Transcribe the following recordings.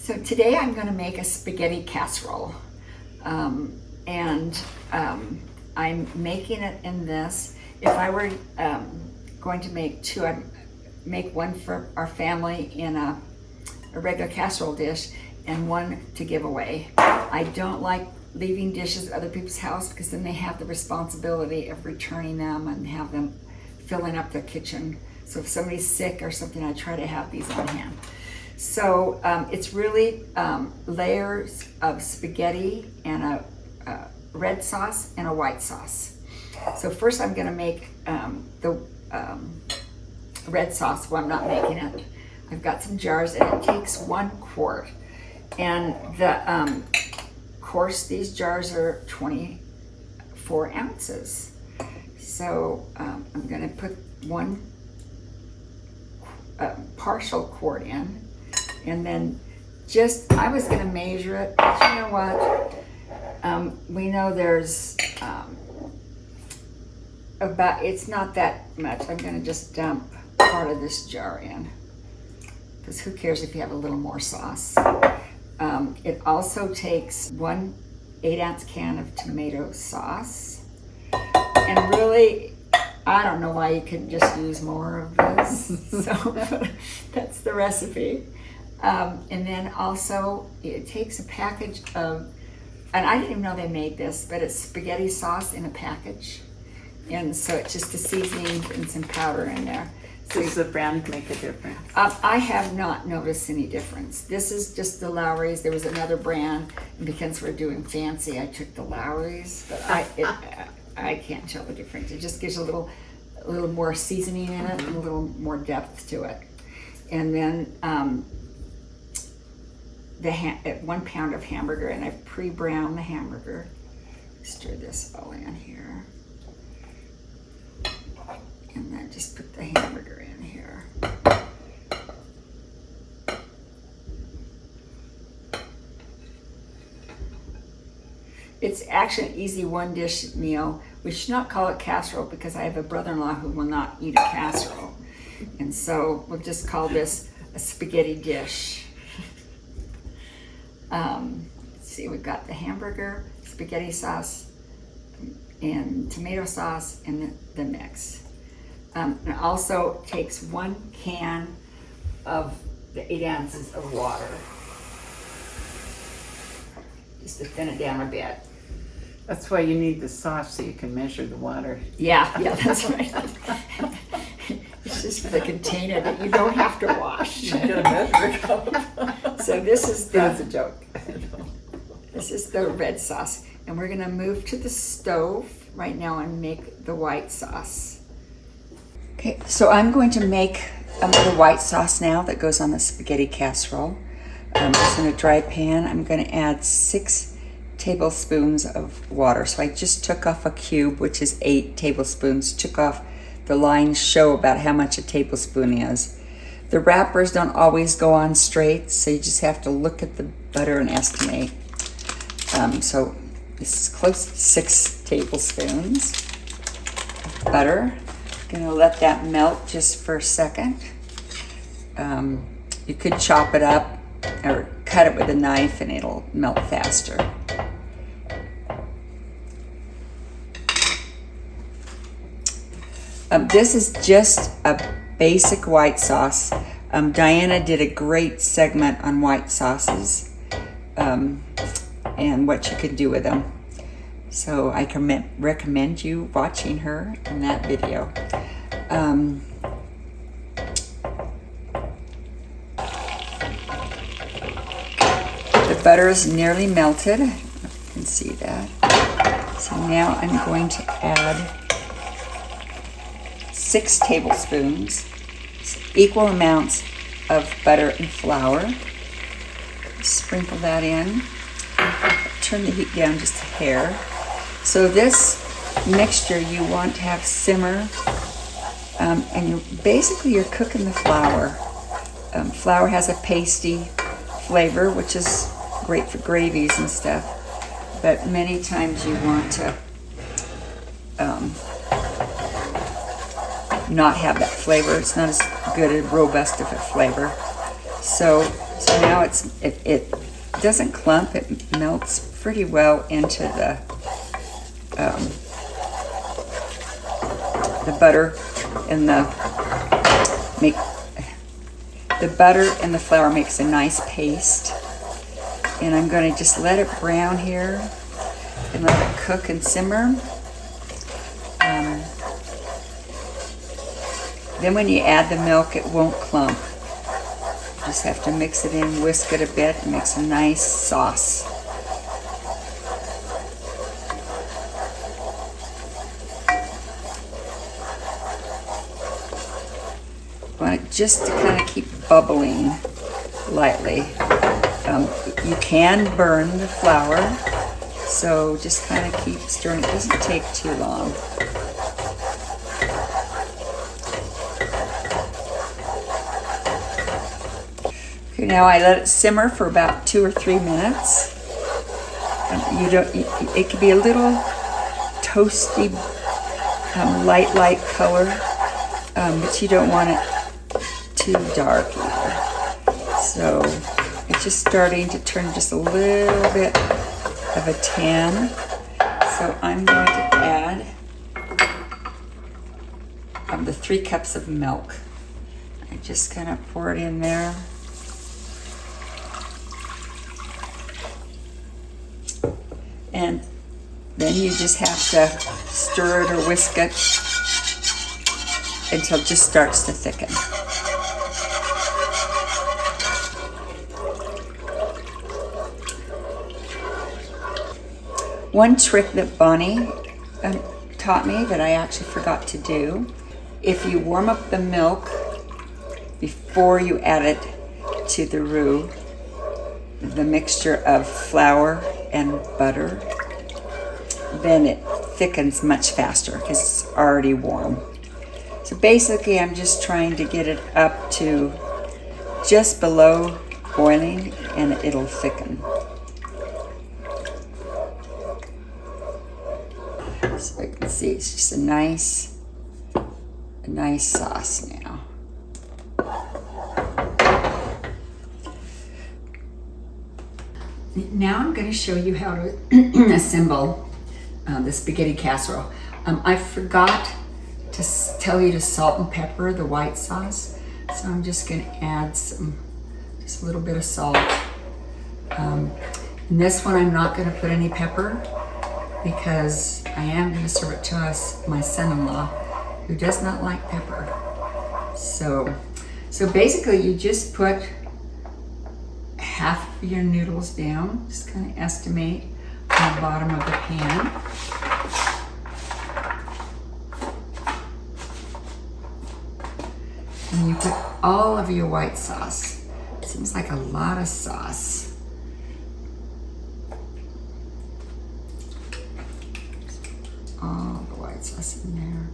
So today I'm going to make a spaghetti casserole, and I'm making it in this. If I were going to make two, I'd make one for our family in a regular casserole dish and one to give away. I don't like leaving dishes at other people's house because then they have the responsibility of returning them and have them filling up their kitchen. So if somebody's sick or something, I try to have these on hand. So it's really layers of spaghetti and a red sauce and a white sauce. So first I'm gonna make the red sauce. Well, I'm not making it. I've got some jars and it takes 1 quart. And the, of course, these jars are 24 ounces. So I'm gonna put 1 partial quart in. And then I was gonna measure it, but you know what? We know there's it's not that much. I'm gonna just dump part of this jar in, because who cares if you have a little more sauce. It also takes 1 8-ounce can of tomato sauce. And really, I don't know why you couldn't just use more of this. So that's the recipe. And then also it takes a package of, and I didn't even know they made this, but it's spaghetti sauce in a package. And so it's just a seasoning and some powder in there. So does the brand make a difference? I have not noticed any difference. This is just the Lowry's. There was another brand, and because we're doing fancy, I took the Lowry's, but I can't tell the difference. It just gives a little more seasoning in it and a little more depth to it. And then 1 pound of hamburger, and I've pre-browned the hamburger. Stir this all in here. And then just put the hamburger in here. It's actually an easy 1-dish meal. We should not call it casserole because I have a brother-in-law who will not eat a casserole. And so we'll just call this a spaghetti dish. Let's see, we've got the hamburger, spaghetti sauce, and tomato sauce in the mix. It also takes 1 can of the 8 ounces of water, just to thin it down a bit. That's why you need the sauce, so you can measure the water. Yeah, that's right. It's just for the container that you don't have to wash. You get a measuring cup. So this is That's a joke. This is the red sauce, and we're gonna move to the stove right now and make the white sauce. Okay, so I'm going to make the white sauce now that goes on the spaghetti casserole. It's in a dry pan. I'm going to add 6 tablespoons of water. So I just took off a cube, which is 8 tablespoons, took off the lines show about how much a tablespoon is. The wrappers don't always go on straight, so you just have to look at the butter and estimate. So this is close to 6 tablespoons of butter. Gonna let that melt just for a second. You could chop it up or cut it with a knife and it'll melt faster. This is just a basic white sauce. Diana did a great segment on white sauces and what you could do with them. So I can recommend you watching her in that video. The butter is nearly melted. You can see that. So now I'm going to add 6 tablespoons, equal amounts of butter and flour. Sprinkle that in. Turn the heat down just a hair. So this mixture you want to have simmer, and you're cooking the flour. Flour has a pasty flavor, which is great for gravies and stuff, but many times you want to not have that flavor. It's not as good and robust of a flavor. So So now it doesn't clump, it melts pretty well into the butter and the butter and the flour makes a nice paste. And I'm going to just let it brown here and let it cook and simmer. Then when you add the milk, it won't clump. You just have to mix it in, whisk it a bit, and makes a nice sauce. Want it just to kind of keep bubbling lightly. You can burn the flour, so just kind of keep stirring. It doesn't take too long. Okay, now I let it simmer for about 2 or 3 minutes. It could be a little toasty, light color, but you don't want it too dark either. So it's just starting to turn just a little bit of a tan. So I'm going to add the 3 cups of milk. I just kind of pour it in there. And then you just have to stir it or whisk it until it just starts to thicken. One trick that Bonnie taught me that I actually forgot to do, if you warm up the milk before you add it to the roux, the mixture of flour and butter, then it thickens much faster because it's already warm. So basically I'm just trying to get it up to just below boiling and it'll thicken. So you can see it's just a nice sauce now. Now I'm going to show you how to assemble the spaghetti casserole. I forgot to tell you to salt and pepper the white sauce, so I'm just going to add just a little bit of salt. In this one I'm not going to put any pepper because I am going to serve it to my son-in-law who does not like pepper. So basically you just put half of your noodles down, just kind of estimate on the bottom of the pan. And you put all of your white sauce. Seems like a lot of sauce. All the white sauce in there.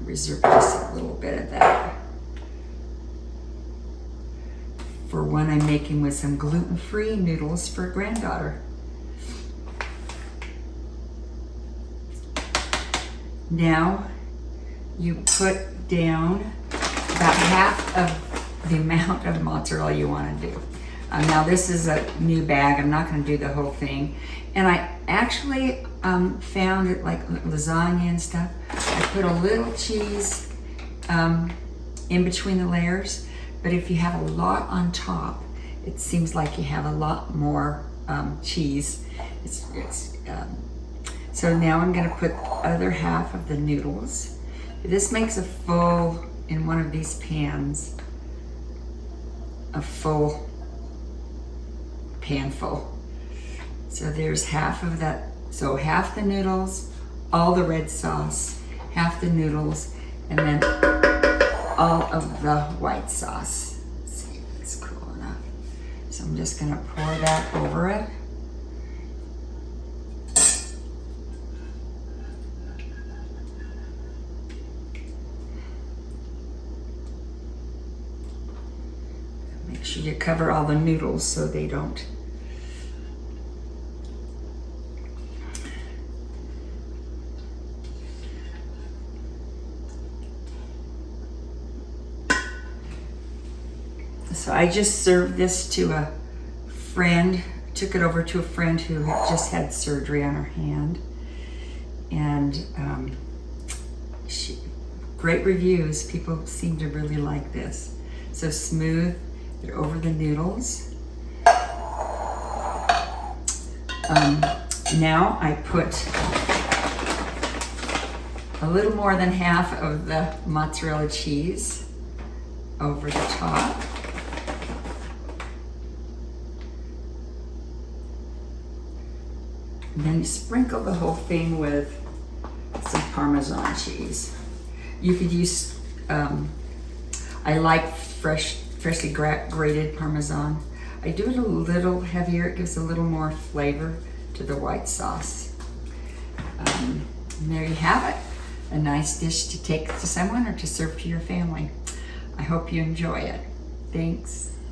Reserve just a little bit of that for when I'm making with some gluten-free noodles for granddaughter. Now you put down about half of the amount of mozzarella you want to do. Now this is a new bag. I'm not going to do the whole thing. And I actually found it like lasagna and stuff. I put a little cheese in between the layers, but if you have a lot on top, it seems like you have a lot more cheese. So now I'm going to put the other half of the noodles. This makes a full, in one of these pans, a full pan full. So there's half of that, so half the noodles, all the red sauce, half the noodles, and then all of the white sauce. Let's see if it's cool enough. So I'm just gonna pour that over it. Make sure you cover all the noodles so they don't So I just served this to a friend, took it over to a friend who had just had surgery on her hand. And great reviews. People seem to really like this. So smooth, they're over the noodles. Now I put a little more than half of the mozzarella cheese over the top. And then sprinkle the whole thing with some Parmesan cheese. You could use, I like freshly grated Parmesan. I do it a little heavier, it gives a little more flavor to the white sauce. And there you have it. A nice dish to take to someone or to serve to your family. I hope you enjoy it. Thanks.